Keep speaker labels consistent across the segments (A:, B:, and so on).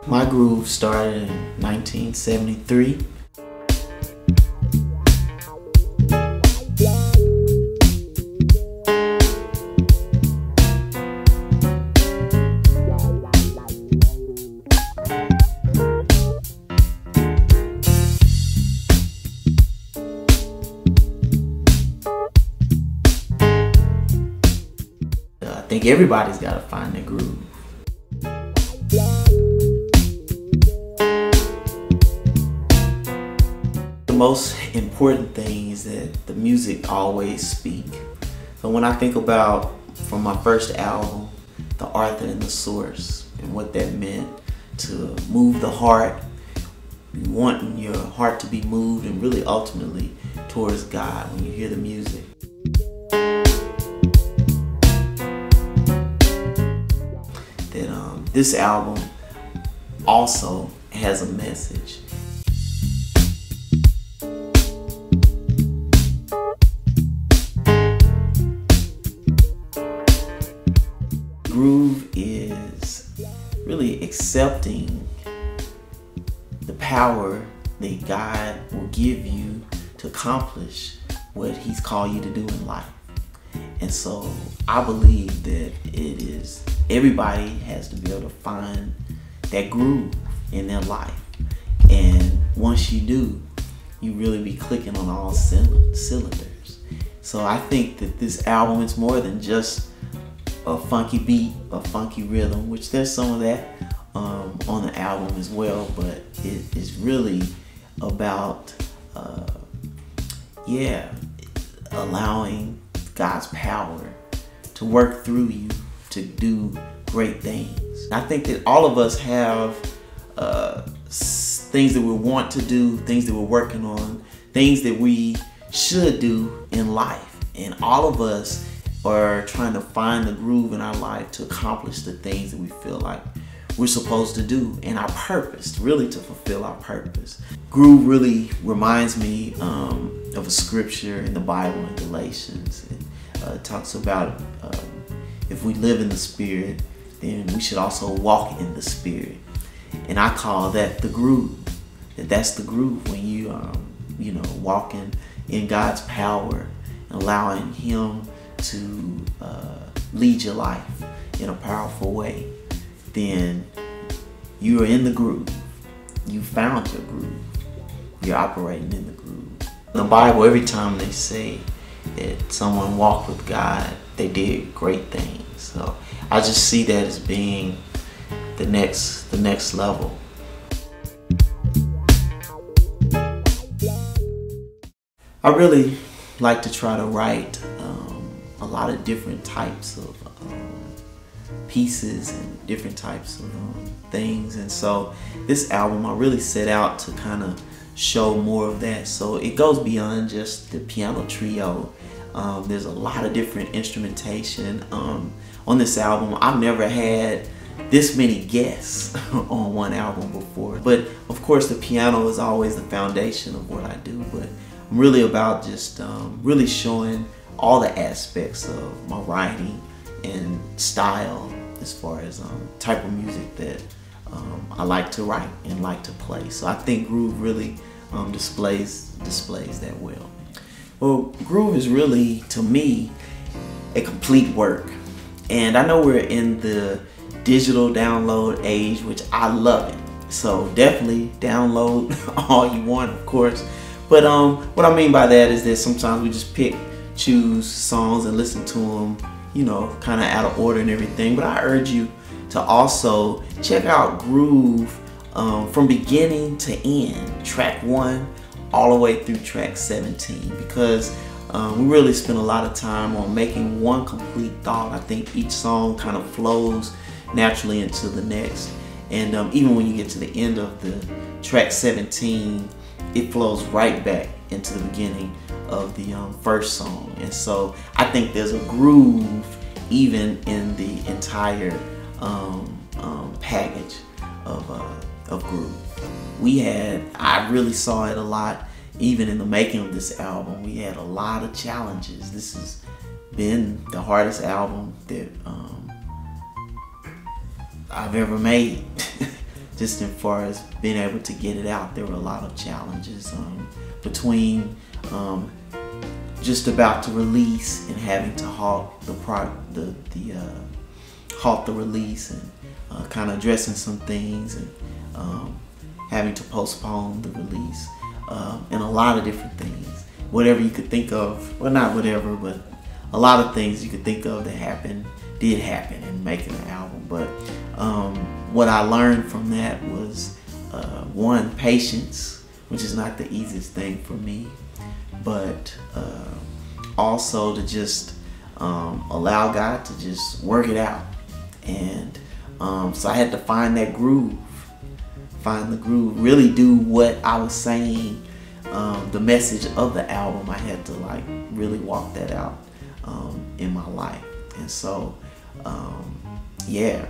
A: My groove started in 1973. I think everybody's got to find their groove. The most important thing is that the music always speak. So when I think about from my first album, the author and the source, and what that meant to move the heart, wanting your heart to be moved and really ultimately towards God when you hear the music. That this album also has a message. Groove is really accepting the power that God will give you to accomplish what He's called you to do in life. And so I believe that it is, everybody has to be able to find that groove in their life. And once you do, you really be clicking on all cylinders. So I think that this album is more than just a funky beat, a funky rhythm, which there's some of that on the album as well, but it is really about allowing God's power to work through you to do great things. I think that all of us have things that we want to do, things that we're working on, things that we should do in life, and all of us are trying to find the groove in our life to accomplish the things that we feel like we're supposed to do, and our purpose, really to fulfill our purpose. Groove really reminds me of a scripture in the Bible in Galatians. It talks about if we live in the Spirit, then we should also walk in the Spirit. And I call that the groove. That's the groove when you walking in God's power, allowing Him to lead your life in a powerful way. Then you are in the groove. You found your groove. You're operating in the groove. In the Bible, every time they say that someone walked with God, they did great things. So I just see that as being the next level. I really like to try to write a lot of different types of pieces and different types of things, and so this album I really set out to kind of show more of that. So it goes beyond just the piano trio. There's a lot of different instrumentation on this album. I've never had this many guests on one album before, but of course the piano is always the foundation of what I do, but I'm really about just really showing all the aspects of my writing and style as far as type of music that I like to write and like to play. So I think groove really displays that well. Well, groove is really, to me, a complete work. And I know we're in the digital download age, which I love it. So definitely download all you want, of course. But what I mean by that is that sometimes we just choose songs and listen to them, kind of out of order and everything. But I urge you to also check out Groove from beginning to end, track 1 all the way through track 17, because we really spend a lot of time on making one complete thought. I think each song kind of flows naturally into the next, and even when you get to the end of the track 17, it flows right back into the beginning of the first song. And so I think there's a groove even in the entire package of groove. I really saw it a lot even in the making of this album. We had a lot of challenges. This has been the hardest album that I've ever made. just as far as being able to get it out, there were a lot of challenges between just about to release and having to halt halt the release, and kind of addressing some things, and having to postpone the release, and a lot of different things. Whatever you could think of, well, not whatever, but a lot of things you could think of that did happen in making an album. But what I learned from that was one, patience, which is not the easiest thing for me, but also to just allow God to just work it out. And so I had to find that groove, really do what I was saying, the message of the album. I had to like really walk that out in my life. And so yeah,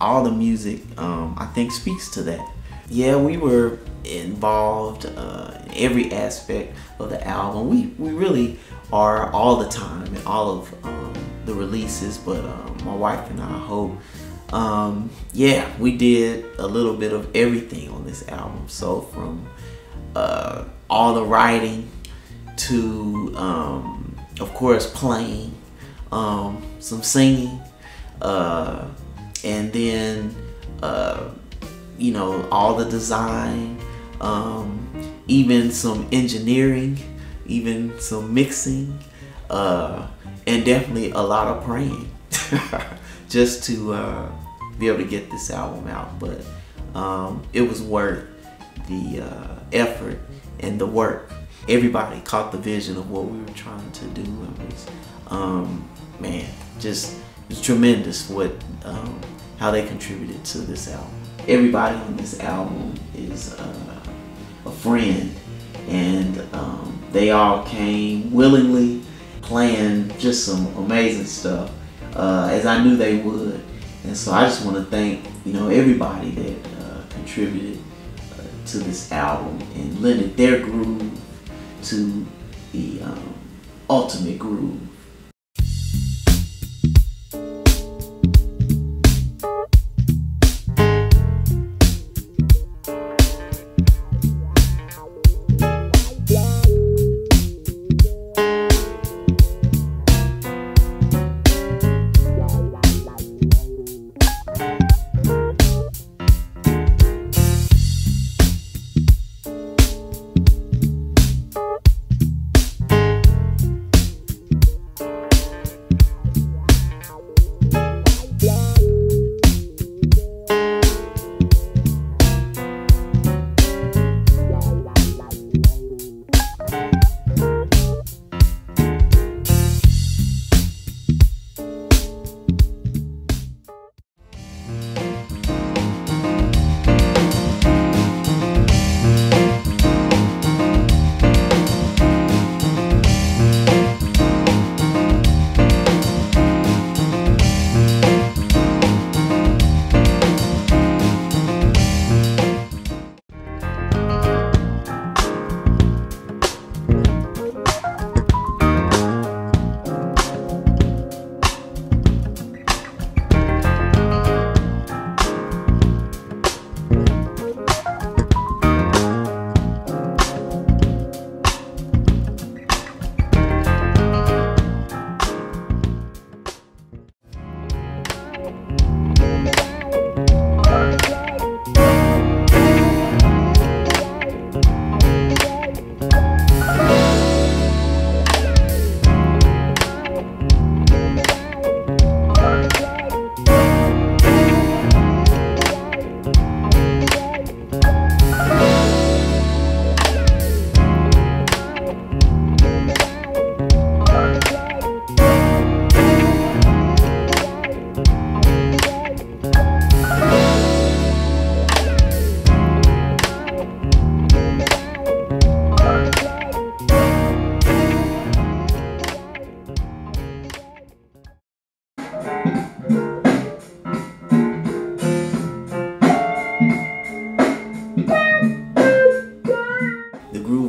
A: all the music I think speaks to that. Yeah, we were involved in every aspect of the album. We really are all the time in all of the releases, but my wife and I hope, yeah, we did a little bit of everything on this album. So from all the writing to, of course, playing, some singing, and then you know, all the design, even some engineering, even some mixing, and definitely a lot of praying just to be able to get this album out. But it was worth the effort and the work. Everybody caught the vision of what we were trying to do. It was, man, just it's tremendous what how they contributed to this album. Everybody on this album is a friend, and they all came willingly, playing just some amazing stuff, as I knew they would. And so I just want to thank, you know, everybody that contributed to this album and lended their groove to the ultimate groove.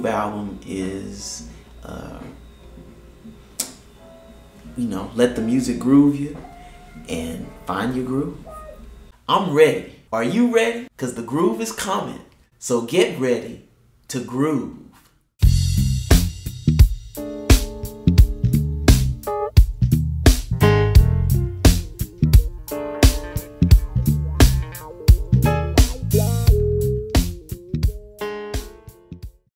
A: Album is, you know, let the music groove you and find your groove. I'm ready. Are you ready? Because the groove is coming. So get ready to groove.